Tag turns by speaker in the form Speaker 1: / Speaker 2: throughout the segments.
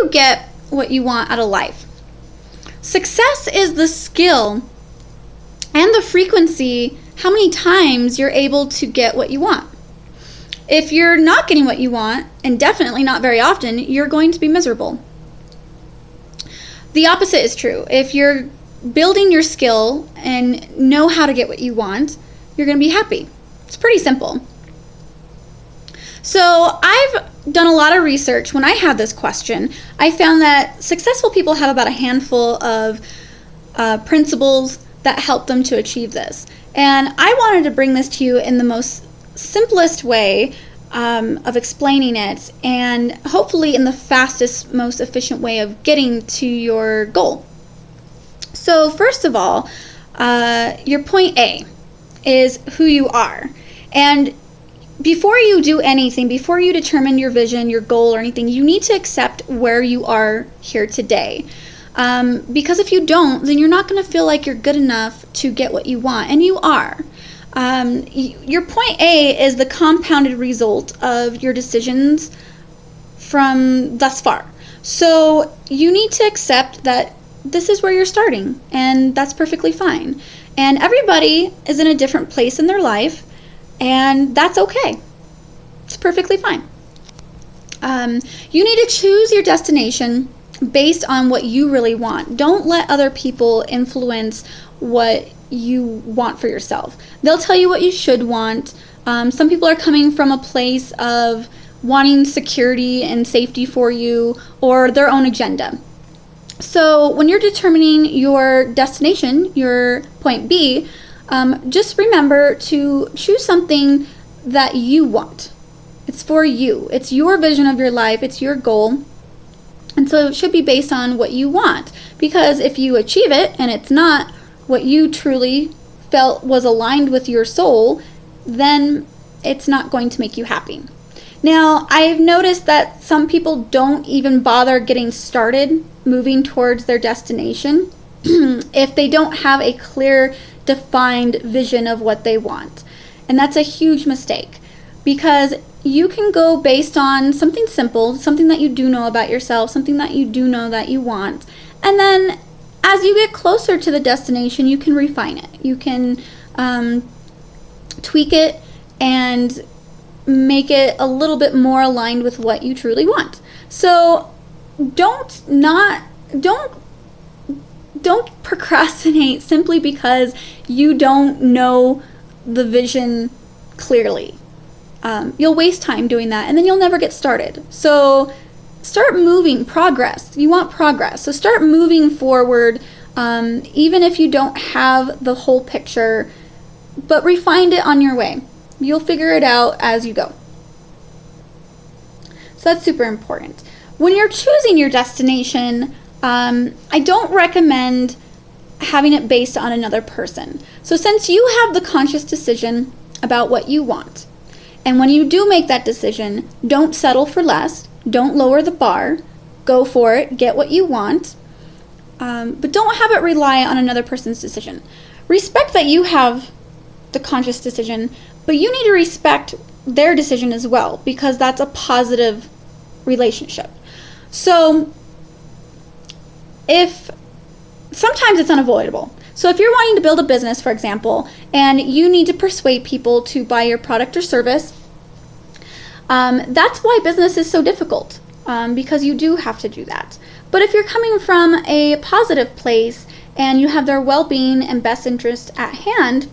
Speaker 1: you get what you want out of life? Success is the skill and the frequency, how many times you're able to get what you want. If you're not getting what you want, and definitely not very often, you're going to be miserable. The opposite is true. If you're building your skill and know how to get what you want, you're going to be happy. It's pretty simple. So I've done a lot of research. When I had this question, I found that successful people have about a handful of principles that help them to achieve this. And I wanted to bring this to you in the most simplest way of explaining it, and hopefully in the fastest, most efficient way of getting to your goal. So first of all, your point A is who you are. And before you do anything, before you determine your vision, your goal, or anything, you need to accept where you are here today. Because if you don't, then you're not going to feel like you're good enough to get what you want, and you are. Your point A is the compounded result of your decisions from thus far. So you need to accept that this is where you're starting, and that's perfectly fine. And everybody is in a different place in their life, and that's okay. It's perfectly fine. You need to choose your destination based on what you really want. Don't let other people influence what you want for yourself. They'll tell you what you should want. Some people are coming from a place of wanting security and safety for you, or their own agenda. So when you're determining your destination, your point B, just remember to choose something that you want. It's for you. It's your vision of your life. It's your goal. And so it should be based on what you want. Because if you achieve it and it's not what you truly felt was aligned with your soul, then it's not going to make you happy. Now, I've noticed that some people don't even bother getting started moving towards their destination if they don't have a clear, defined vision of what they want. And that's a huge mistake, because you can go based on something simple, something that you do know about yourself, something that you do know that you want, and then as you get closer to the destination, you can refine it. You can tweak it and make it a little bit more aligned with what you truly want. So don't procrastinate simply because you don't know the vision clearly. You'll waste time doing that, and then you'll never get started. So start moving. Progress. You want progress. So start moving forward, even if you don't have the whole picture, but refine it on your way. You'll figure it out as you go. So that's super important. When you're choosing your destination, I don't recommend having it based on another person. So since you have the conscious decision about what you want, and when you do make that decision, don't settle for less, don't lower the bar, go for it, get what you want, but don't have it rely on another person's decision. Respect that you have the conscious decision, but you need to respect their decision as well, because that's a positive relationship. So sometimes it's unavoidable. So if you're wanting to build a business, for example, and you need to persuade people to buy your product or service, that's why business is so difficult, because you do have to do that. But if you're coming from a positive place and you have their well-being and best interest at hand,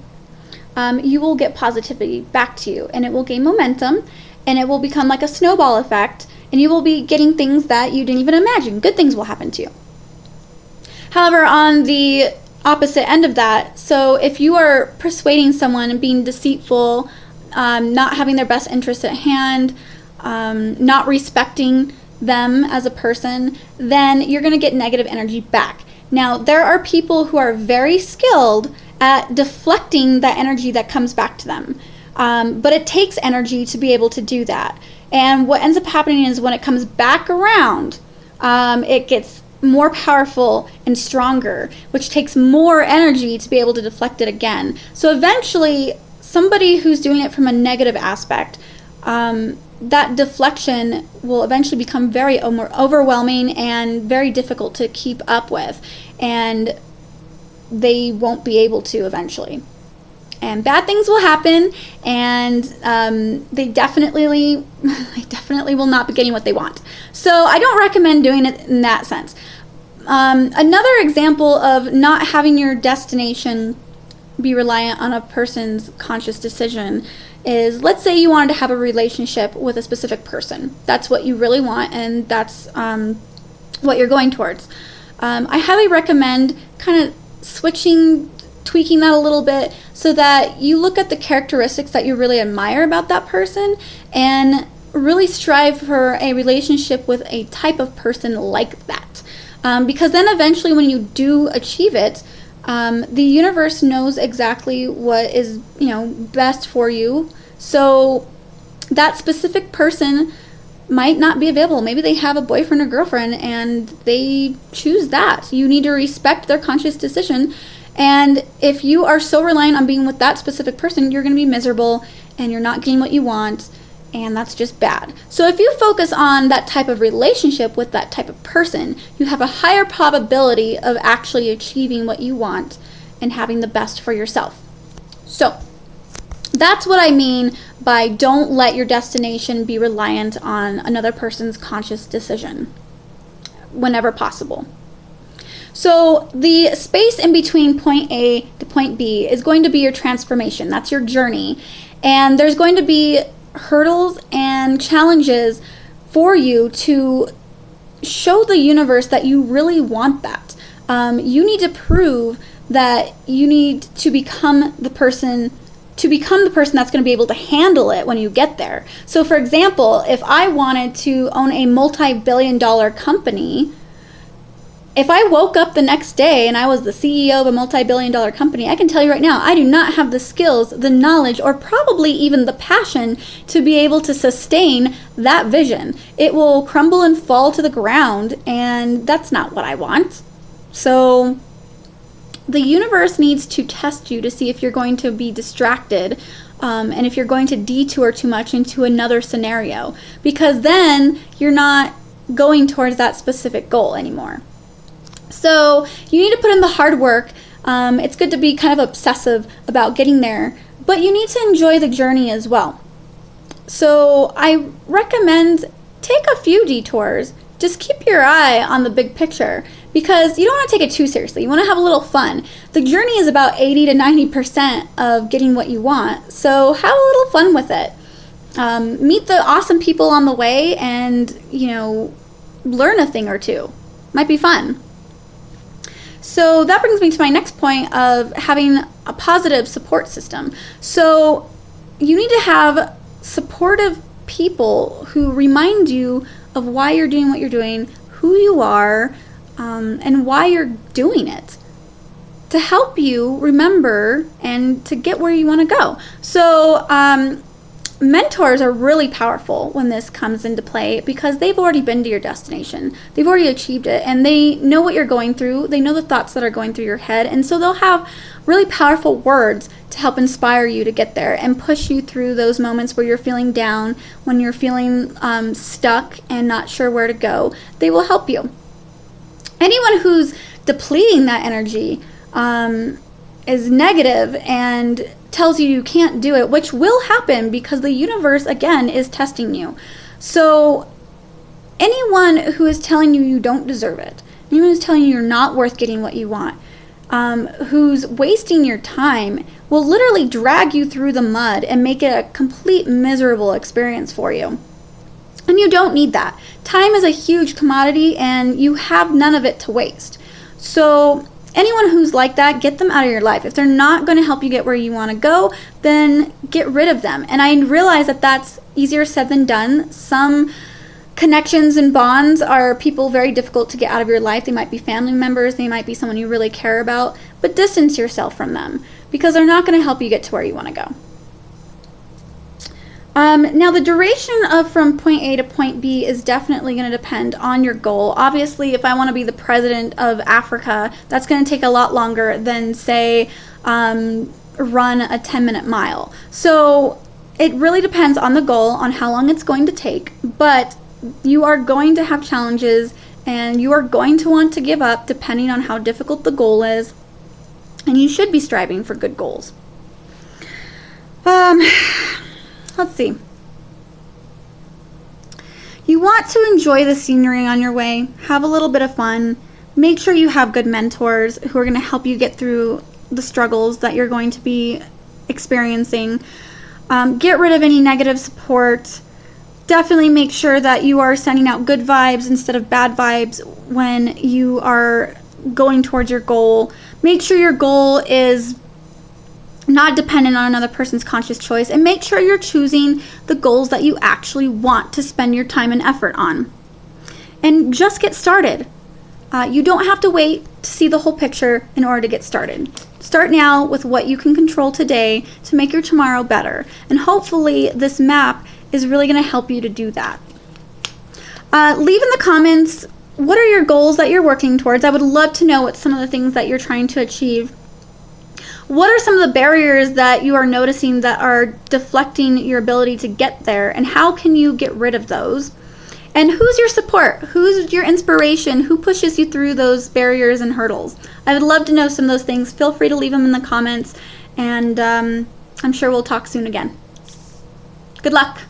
Speaker 1: you will get positivity back to you, and it will gain momentum, and it will become like a snowball effect, and you will be getting things that you didn't even imagine. Good things will happen to you. However, on the opposite end of that, so if you are persuading someone and being deceitful, not having their best interest at hand, not respecting them as a person, then you're going to get negative energy back. Now, there are people who are very skilled at deflecting that energy that comes back to them, but it takes energy to be able to do that. And what ends up happening is when it comes back around, it gets more powerful and stronger, which takes more energy to be able to deflect it again. So eventually, somebody who's doing it from a negative aspect that deflection will eventually become very overwhelming and very difficult to keep up with, and they won't be able to eventually. And bad things will happen, and they definitely will not be getting what they want. So I don't recommend doing it in that sense. Another example of not having your destination be reliant on a person's conscious decision is, let's say you wanted to have a relationship with a specific person. That's what you really want, and that's what you're going towards. I highly recommend kind of tweaking that a little bit so that you look at the characteristics that you really admire about that person and really strive for a relationship with a type of person like that. Because then eventually when you do achieve it, the universe knows exactly what is, best for you. So that specific person might not be available. Maybe they have a boyfriend or girlfriend and they choose that. You need to respect their conscious decision. And if you are so reliant on being with that specific person, you're going to be miserable and you're not getting what you want, and that's just bad. So if you focus on that type of relationship with that type of person, you have a higher probability of actually achieving what you want and having the best for yourself. So that's what I mean by don't let your destination be reliant on another person's conscious decision whenever possible. So the space in between point A to point B is going to be your transformation. That's your journey. And there's going to be hurdles and challenges for you to show the universe that you really want that. You need to prove that you need to become the person that's going to be able to handle it when you get there. So for example, if I wanted to own a multi-billion-dollar company, if I woke up the next day and I was the CEO of a multi-billion-dollar company, I can tell you right now, I do not have the skills, the knowledge, or probably even the passion to be able to sustain that vision. It will crumble and fall to the ground, and that's not what I want. So the universe needs to test you to see if you're going to be distracted and if you're going to detour too much into another scenario, because then you're not going towards that specific goal anymore. So you need to put in the hard work. It's good to be kind of obsessive about getting there, but you need to enjoy the journey as well. So I recommend take a few detours. Just keep your eye on the big picture, because you don't want to take it too seriously. You want to have a little fun. The journey is about 80 to 90% of getting what you want, so have a little fun with it. Meet the awesome people on the way and, learn a thing or two. Might be fun. So that brings me to my next point of having a positive support system. So you need to have supportive people who remind you of why you're doing what you're doing, who you are, and why you're doing it, to help you remember and to get where you want to go. So mentors are really powerful when this comes into play, because they've already been to your destination. They've already achieved it, and they know what you're going through. They know the thoughts that are going through your head, and so they'll have really powerful words to help inspire you to get there and push you through those moments where you're feeling down, when you're feeling stuck and not sure where to go. They will help you. Anyone who's depleting that energy is negative and tells you can't do it, which will happen because the universe, again, is testing you. So anyone who is telling you you don't deserve it, anyone who's telling you you're not worth getting what you want, who's wasting your time, will literally drag you through the mud and make it a complete miserable experience for you. And you don't need that. Time is a huge commodity, and you have none of it to waste. So anyone who's like that, get them out of your life. If they're not going to help you get where you want to go, then get rid of them. And I realize that that's easier said than done. Some connections and bonds are people very difficult to get out of your life. They might be family members. They might be someone you really care about. But distance yourself from them, because they're not going to help you get to where you want to go. Now, the duration of from point A to point B is definitely going to depend on your goal. Obviously, if I want to be the president of Africa, that's going to take a lot longer than, say, run a 10-minute mile. So it really depends on the goal, on how long it's going to take, but you are going to have challenges and you are going to want to give up depending on how difficult the goal is, and you should be striving for good goals. Let's see. You want to enjoy the scenery on your way, have a little bit of fun, make sure you have good mentors who are going to help you get through the struggles that you're going to be experiencing. Get rid of any negative support. Definitely make sure that you are sending out good vibes instead of bad vibes when you are going towards your goal. Make sure your goal is not dependent on another person's conscious choice, and make sure you're choosing the goals that you actually want to spend your time and effort on. And just get started. You don't have to wait to see the whole picture in order to get started. Start now with what you can control today to make your tomorrow better. And hopefully this map is really going to help you to do that. Leave in the comments, what are your goals that you're working towards? I would love to know what some of the things that you're trying to achieve. What are some of the barriers that you are noticing that are deflecting your ability to get there, and how can you get rid of those? And who's your support? Who's your inspiration? Who pushes you through those barriers and hurdles? I would love to know some of those things. Feel free to leave them in the comments, and I'm sure we'll talk soon again. Good luck.